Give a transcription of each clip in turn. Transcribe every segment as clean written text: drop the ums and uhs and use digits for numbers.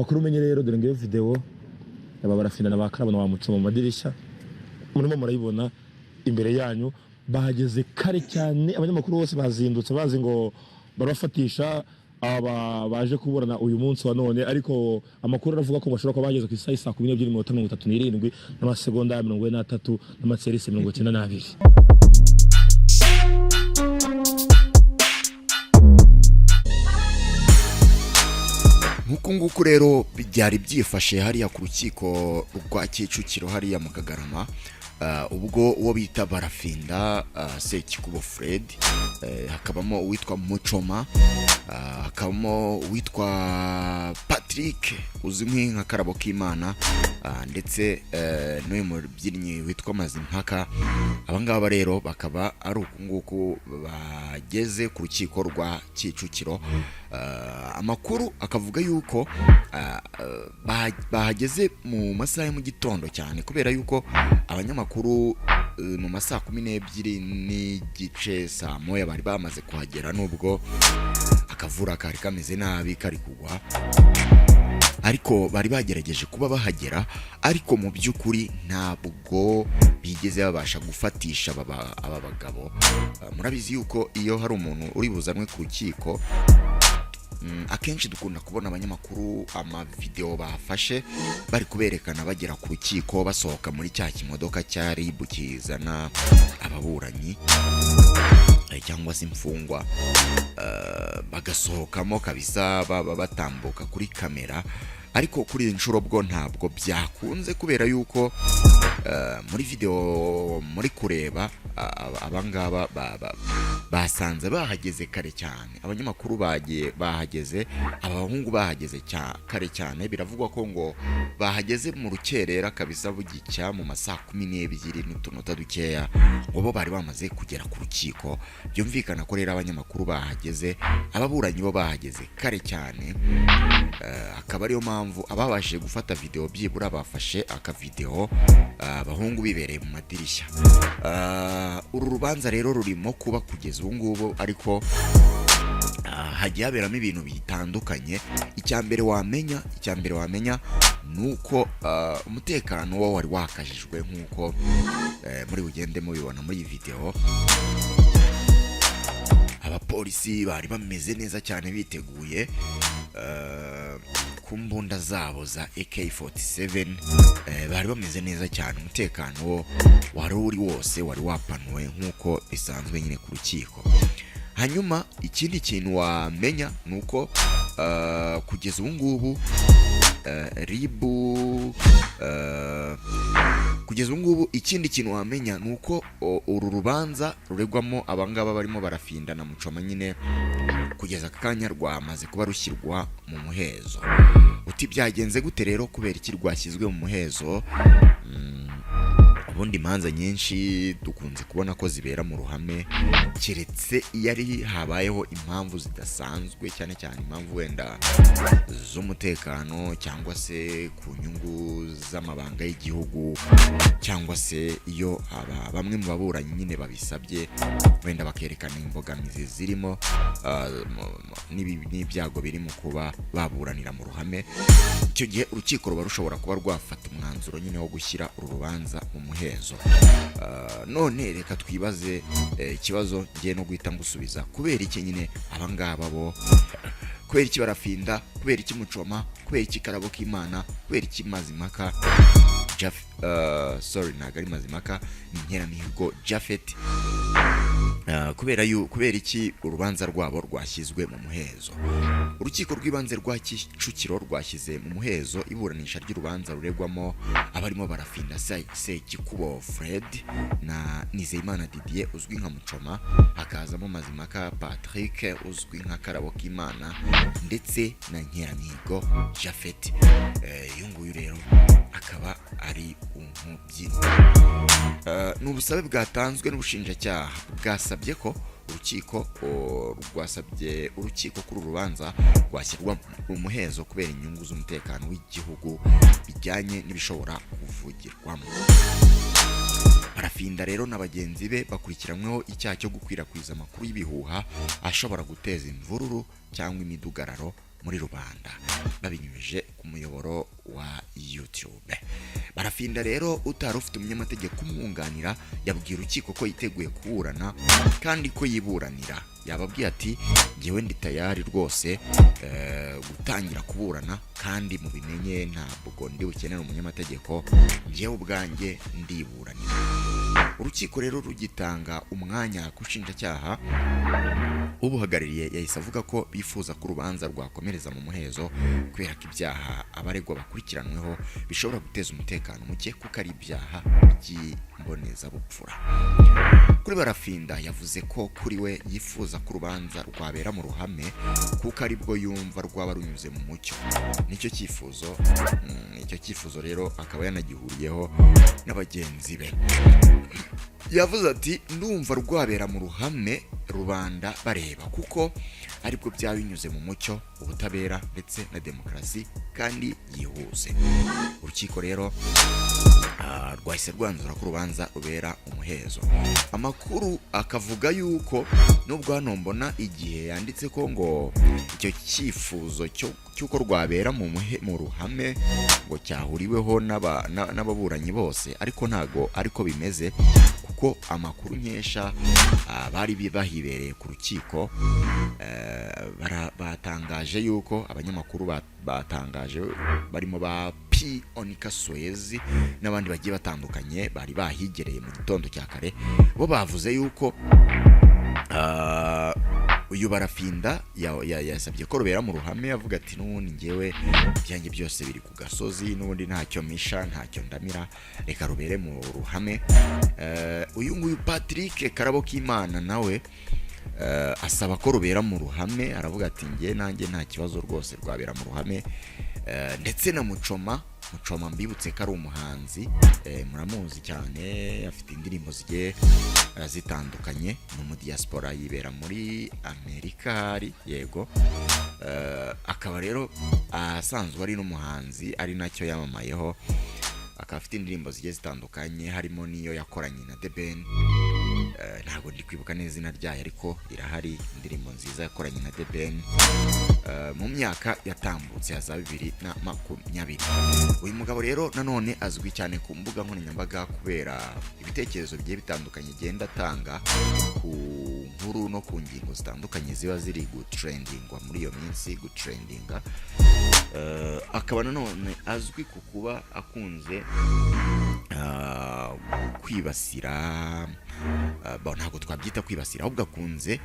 makuru umenye rero dore ngiyo video aba barafindana bakarabona wa muco mu madirishya murimo murayibona imbere yanyu bahageze kare cyane abanyamakuru bose bazindutse bazi ngo barafatisha aba baje kuburana uyu munsi wa none ariko amakuru aravuga ko bashobora kuba bageze ku isaha 12:37 n'amasegonda 43 n'amaserisi 92. Nguku rero byari byifashe hariya ku rukiko rwa Kicukiro hariya mu Kagarama ubwo uwo bita Barafinda Sekikubo Fred hakabamo uwitwa Muchoma hakabamo uwitwa Patrick uzwi nka Karabo k'Imana ndetse n'uyu mubyinnyi witwa Mazimpaka. Abangaba rero bakaba ari ukunguku bageze ku rukiko rwa Kicukiro. Amakuru akavuga yuko bahageze mu masaha ya mu gitondo cyane kubera yuko abanyamakuru mu masaha 12 n'igice saa moya bari bamaze kuhagera nubwo akavura kari kameze nabi kari kugwa, ariko bari bagerageje kuba bahagera, ariko mu byukuri ntabwo bigeze babasha gufatisha aba bagabo. Murabizi yuko iyo hari umuntu uri buzanwe ku rukiko akenshi dukunda kubona abanyamakuru ama video bafashe bari kuberekana bagera ku rukiko basohoka muri cya kimodoka cyari bukizana ababuranyi cyangwa se imfungwa bagasohokamo kabisa batambuka kuri kamera. Ariko kuri inshuro bwo ntabwo byakunze kubera yuko muri video muri kureba abangaba basanze bahageze kare cyane. Abanyamakuru bahageze, abahungu bahageze kare cyane. Biravugwa ko ngo bahageze mu rukerera kabisa bugicya mu masaha 12 n'utunota dukeya ngo bo bari bamaze kugera ku rukiko. Byumvikana ko rero abanyamakuru bahageze, ababuranyi bo bahageze kare cyane. Akaba ariyo mpamvu ababashije gufata video byibura bafashe aka video abahungu bibereye mu madirishya. Uru rubanza rero rurimo kuba kugeza ubu ngubu, ariko hagiye haberamo ibintu bitandukanye. Icyambere wamenya nuko umutekano wo wari wakajijwe nkuko muri bugende mubibona muri video. Abapolisi bari bameze neza cyane biteguye ku mbunda zabo za AK47, bari bameze neza cyane. Umutekano wari uri wose wari wapanuwe nkuko bisanzwe nyine ku rukiko. Hanyuma ikindi kintu wamenya nuko kugeza ubu ngubu ikindi kintu wamenya nuko uru rubanza ruregwamo abangaba barimo Barafinda na Muchoma nyine kugeza akanya rwamaze kuba rushyirwa mu muhezo. Uti byagenze gute rero kubera iki rwashyizwe mu muhezo? Ubundi imanza nyinshi dukunze kubona ko zibera mu ruhame, keretse yari habayeho impamvu zidasanzwe, cyane cyane impamvu wenda z'umutekano cyangwa se ku nyungu z'amabanga y'igihugu, cyangwa se iyo bamwe mu baburanyi nyine babisabye wenda bakerekana imbogamizi zirimo n'ibyago biri mu kuba baburanira mu ruhame. Icyo gihe urukiko ruba rushobora kuba rwafata umwanzuro nyine wo gushyira uru rubanza mu muhezo. None reka twibaze ikibazo ngiye no guhita ngusubiza. Kubera iki nyine abangaba bo, kubera iki Barafinda, kubera iki Muchoma, kubera iki Karabo k'Imana, kubera iki Mazimpaka ntago ari Mazimpaka, ni Nkeramihigo Japhet, kubera iki urubanza rwabo rwashyizwe mu muhezo? Urukiko rw'ibanze rwa Kicukiro rwashyize mu muhezo iburanisha ry'urubanza ruregwamo abarimo Barafinda Sekikubo Fred na Nizeyimana Didier uzwi nka Muchoma, hakazamo Mazimpaka Patrick uzwi nka Karabo k'Imana, ndetse na Nkeramihigo Japhet. Uyu nguyu rero akaba ari umubyinnyi. N'ubusabe bwatanzwe n'ubushinjacyaha bwasabye ko urukiko kuri urubanza rwashyirwa mu muhezo kubera inyungu z'umutekano w'igihugu bijyanye n'ibishobora kuvugirwamo. Barafinda rero na bagenzi be bakurikiranyweho icyaha cyo gukwirakwiza amakuru y'ibihuha ashobora guteza imvururu cyangwa imidugararo muri rubanda babinyujije ku muyoboro wa YouTube. Barafinda rero utari ufite umunyamategeko umwunganira yabwiye urukiko ko yiteguye kuburana kandi ko yiburanira. Yababwiye ati ngewe ndi tayari rwose gutangira kuburana kandi mu bimenye ntabwo ndi bukenera umunyamategeko, ngewe ubwanjye ndiburanira. Urukiko rero rugitanga umwanya ku nshinjacyaha, ubuhagarariye yahise avuga ko bifuza ko urubanza rwakomereza mu muhezo kubera ko ibyaha abaregwa bakurikiranweho bishobora guteza umutekano muke kuko ari ibyaha by'imbonezabupfura. Kuri Barafinda yavuze ko kuri we yifuza ko urubanza rwabera mu ruhame kuko aribwo yumva rwaba runyuze mu mucyo. Nicyo cyifuzo rero akaba yanagihuriyeho na bagenzi be. Yavuze ati ndumva rwabera mu ruhame rubanda bareba kuko aribwo byaba binyuze mu mucyo, ubutabera ndetse na demokarasi kandi yihuse. Urukiko rero rwahise rwanzura ko urubanza rubera umuhezo. Amakuru akavuga yuko nubwo hano mbona igihe yanditse ko ngo icyo cyifuzo cy'uko rwabera mu ruhame ngo cyahuriweho n'ababuranyi bose, ariko ntago ariko bimeze kuko amakuru nkesha bari bahibereye ku rukiko batangaje yuko abanyamakuru batangaje barimo ba P Onika Swezi n'abandi bagiye batandukanye bari bahigereye mu gitondo cya kare, bo bavuze yuko uyu Barafinda yasabye ko rubera mu ruhame, avuga ati n'ubundi ngewe byanjye byose biri ku gasozi, n'ubundi ntacyo misha ntacyo ndamira, reka rubere mu ruhame. Uyu nguyu Patrick Karabokimana nawe asaba ko rubera mu ruhame, aravuga ati nge nanjye nta kibazo rwose rwabera mu ruhame. Ndetse na Muchoma mbibutse ko ari umuhanzi, muramuzi cyane, afite indirimbo zigiye zitandukanye, mu diaspora yibera muri Amerika yego. Akaba rero asanzwe ari n'umuhanzi ari nacyo yamamayeho, akaba afite indirimbo zigiye zitandukanye harimo niyo yakoranye na The Ben. Ntabwo ndi kwibuka neza izina ryayo ariko irahari, indirimbo nziza yakoranye na The Ben mu myaka yatambutse ya 2020. Uyu mugabo rero nanone azwi cyane ku mbuga nkoranyambaga kubera ibitekerezo bigiye bitandukanye agenda atanga ku nkuru no ku ngingo zitandukanye ziba ziri gutrendingwa muri iyo minsi. Akaba nanone azwi ku kuba akunze kwibasira, ntabwo twabyita kwibasira, ahubwo akunze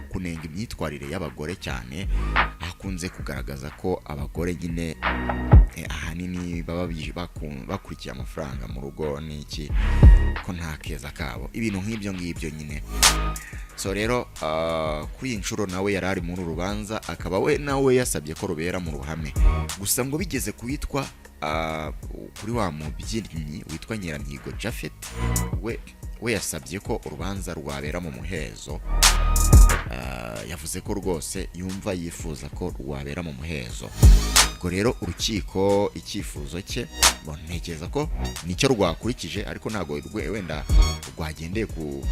kunenga imyitwarire y'abagore cyane. Akunze kugaragaza ko abagore nyine ahanini baba bakurikiye amafaranga mu rugo n'iki, ko nta keza kabo, ibintu nk'ibyo nyine. So rero kuri iyi nshuro nawe yari ari muri urubanza, akaba we nawe yasabye ko rubera mu ruhame. Gusa ngo bigeze kuwitwa kuri wa mubyinnyi witwa Nyiramyigo Japhet, we yasabye ko urubanza rwabera mu muhezo. Yavuze ko rwose yumva yifuza ko rwabera mu muhezo. Ubwo rero urukiko icyifuzo cye ntekereza ko nicyo rwakurikije, ariko ntago wenda rwagendeye ku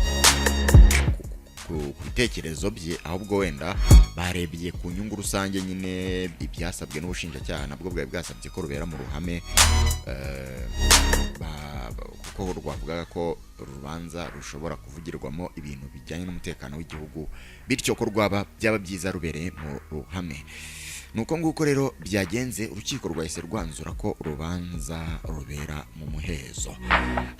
bitekerezo bye, ahubwo wenda barebye ku nyungu rusange nyine. Ibyasabwe n'ubushinjacyaha nabwo bwari bwasabye ko rubera mu ruhame, kuko rwavugaga ko urubanza rushobora kuvugirwamo ibintu bijyanye n'umutekano w'igihugu, bityo ko byaba byiza rubereye mu ruhame. Nuko nguko rero byagenze, urukiko rwahise rwanzura ko urubanza rubera mu muhezo.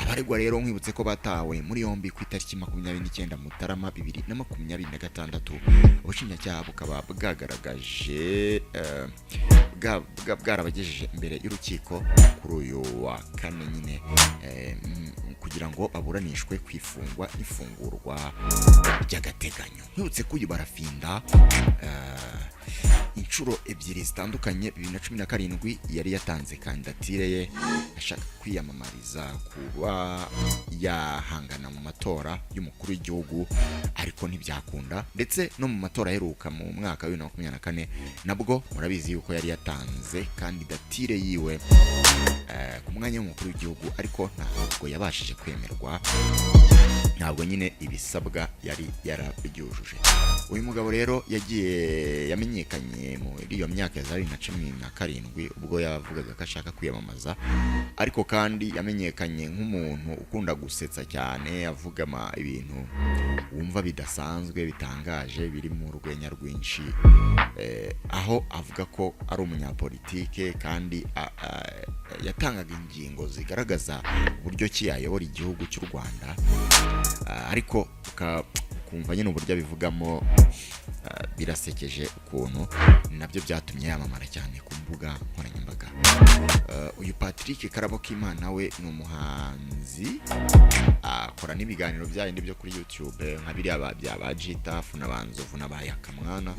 Abaregwa rero nkwibutse ko batawe muri yombi ku itariki 29 Mutarama 2026. Ubushinjacyaha bukaba bwagaragaje bwarabagejeje imbere y'urukiko kuri uyu wa kane nyine, kugira ngo baburanishwe kwifungwa n'ifungurwa ry'agateganyo. Nkwibutse ko uyu Barafinda inshuro ebyiri zitandukanye, 2017 yari yatanze kandidatire ye ashaka kwiyamamariza kuba yahangana mu matora y'umukuru w'igihugu, ariko ntibyakunda. Ndetse no mu matora aheruka mu mwaka wa 2024 nabwo murabizi yuko yari yatanze kandidatire yiwe ku mwanya w'umukuru w'igihugu, ariko ntabwo yabashije kwemerwa ntabwo nyine ibisabwa yari yarabyujuje. Uyu mugabo rero yagiye yamenyekanye muri iyo myaka ya 2017 ubwo yavugaga ko ashaka kwiyamamaza, ariko kandi yamenyekanye nk'umuntu ukunda gusetsa cyane, avuga ibintu wumva bidasanzwe bitangaje biri mu rwenya rwinshi, aho avuga ko ari umunyapolitike kandi yatangaga ingingo zigaragaza uburyo ki yayobora igihugu cy'u Rwanda, ariko kumva nyine uburyo bivugamo birasekeje ukuntu, nabyo byatumye yamamara cyane ku mbuga nkoranyambaga. Uyu Patrick Karabokimana we ni umuhanzi, akora n'ibiganiro byayindi byo kuri YouTube nka biriya bya Jitafu n'abanzovu n'abayakamwana,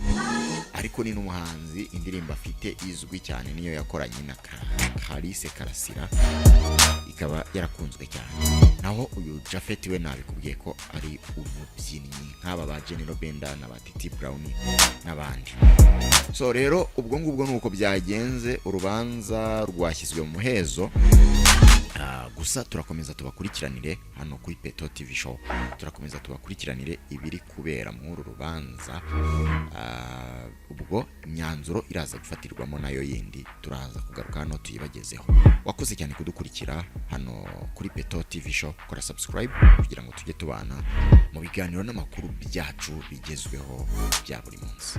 ariko ni n'umuhanzi indirimbo afite izwi cyane niyo yakoranye na Kalise Karasira, ikaba yarakunzwe cyane. Naho uyu Japhet we nabikubwiye ko ari umubyinnyi nk'aba ba General Benda na ba Titi Brown n'abandi. So rero ubwo ngubwo nuko byagenze, urubanza rwashyizwe mu muhezo. Gusa turakomeza tubakurikiranire hano kuri Peto TV Show, turakomeza tubakurikiranire ibiri kubera muri uru rubanza. Ubwo imyanzuro iraza gufatirwamo nayo yindi turaza kugaruka hano tuyibagezeho. Wakoze cyane kudukurikira hano kuri Peto TV Show, kora subscribe kugira ngo tujye tubana mu biganiro n'amakuru byacu bigezweho bya buri munsi.